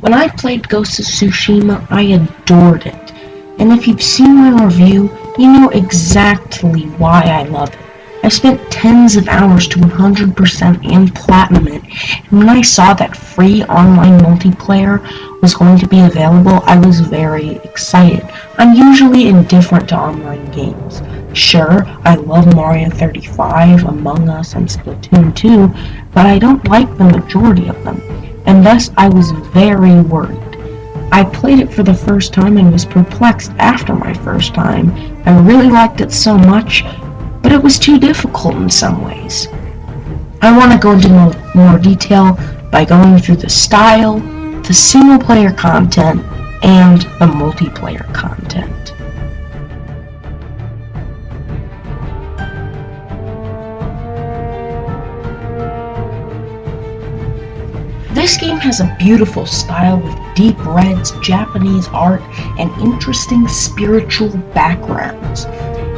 When I played Ghost of Tsushima, I adored it. And if you've seen my review, you know exactly why I love it. I spent tens of hours to 100% and platinum it, and when I saw that free online multiplayer was going to be available, I was very excited. I'm usually indifferent to online games. Sure, I love Mario 35, Among Us, and Splatoon 2, but I don't like the majority of them, and thus I was very worried. I played it for the first time and was perplexed after my first time. I really liked it so much, but it was too difficult in some ways. I want to go into more detail by going through the style, the single-player content, and the multiplayer content. This game has a beautiful style with deep reds, Japanese art, and interesting spiritual backgrounds.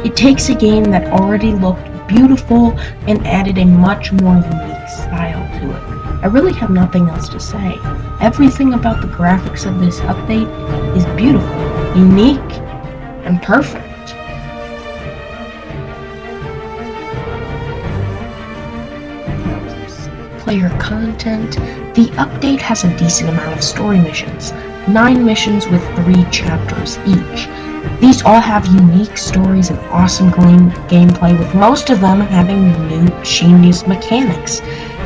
It takes a game that already looked beautiful and added a much more unique style to it. I really have nothing else to say. Everything about the graphics of this update is beautiful, unique, and perfect. Player content. The update has a decent amount of story missions, 9 missions with 3 chapters each. These all have unique stories and awesome gameplay, with most of them having new genius mechanics.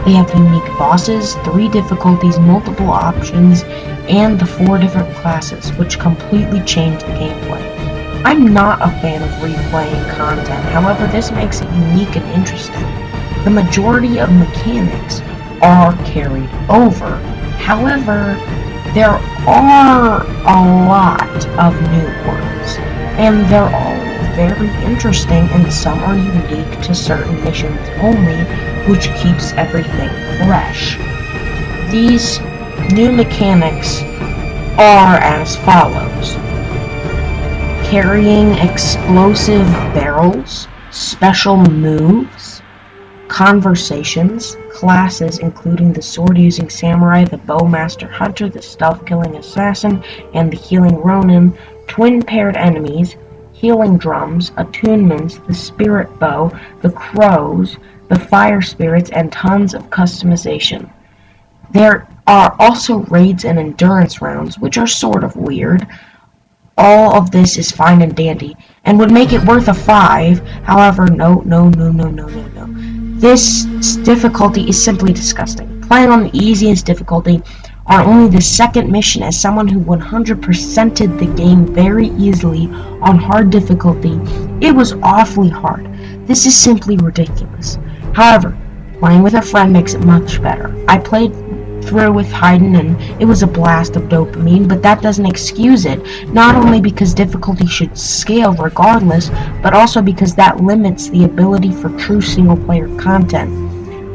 They have unique bosses, 3 difficulties, multiple options, and the 4 different classes, which completely change the gameplay. I'm not a fan of replaying content, however this makes it unique and interesting. The majority of mechanics are carried over. However, there are a lot of new ones, and they're all very interesting, and some are unique to certain missions only, which keeps everything fresh. These new mechanics are as follows: carrying explosive barrels, special moves, conversations, classes including the sword-using samurai, the bowmaster hunter, the stealth-killing assassin, and the healing ronin, twin-paired enemies, healing drums, attunements, the spirit bow, the crows, the fire spirits, and tons of customization. There are also raids and endurance rounds, which are sort of weird. All of this is fine and dandy, and would make it worth a 5, however, no. This difficulty is simply disgusting. Playing on the easiest difficulty are only the second mission. As someone who 100%ed the game very easily on hard difficulty, it was awfully hard. This is simply ridiculous. However, playing with a friend makes it much better. I played through with Hayden and it was a blast of dopamine, but that doesn't excuse it, not only because difficulty should scale regardless, but also because that limits the ability for true single-player content.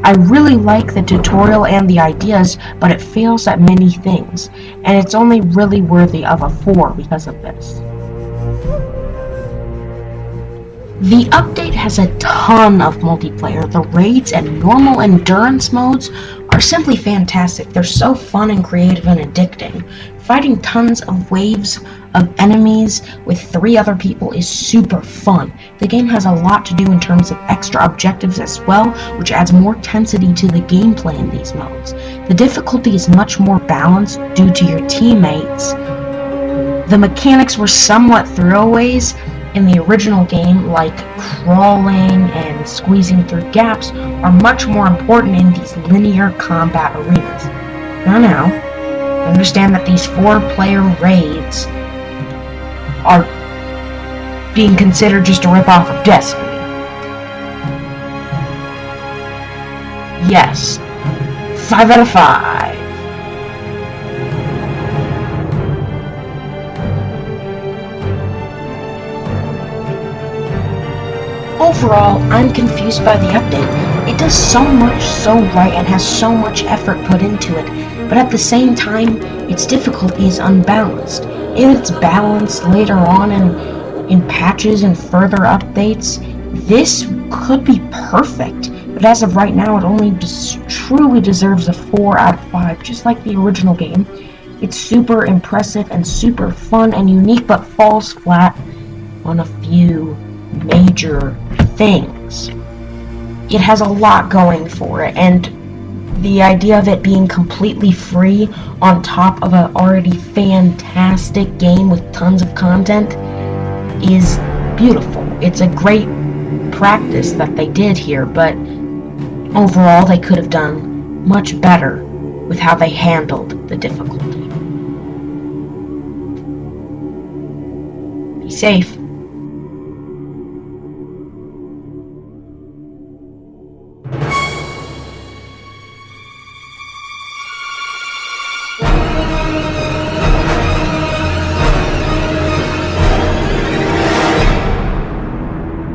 I really like the tutorial and the ideas, but it fails at many things, and it's only really worthy of a 4 because of this. The update has a ton of multiplayer. The raids and normal endurance modes are simply fantastic. They're so fun and creative and addicting. Fighting tons of waves of enemies with 3 other people is super fun. The game has a lot to do in terms of extra objectives as well, which adds more intensity to the gameplay in these modes. The difficulty is much more balanced due to your teammates. The mechanics were somewhat throwaways in the original game, like crawling and squeezing through gaps, are much more important in these linear combat arenas. Now, understand that these 4-player raids are being considered just a rip-off of Destiny. Yes, 5 out of 5. Overall, I'm confused by the update. It does so much so right and has so much effort put into it, but at the same time, its difficulty is unbalanced. If it's balanced later on in patches and further updates, this could be perfect, but as of right now, it only truly deserves a 4 out of 5, just like the original game. It's super impressive and super fun and unique, but falls flat on a few major things. It has a lot going for it, and the idea of it being completely free on top of an already fantastic game with tons of content is beautiful. It's a great practice that they did here, but overall they could have done much better with how they handled the difficulty. Be safe.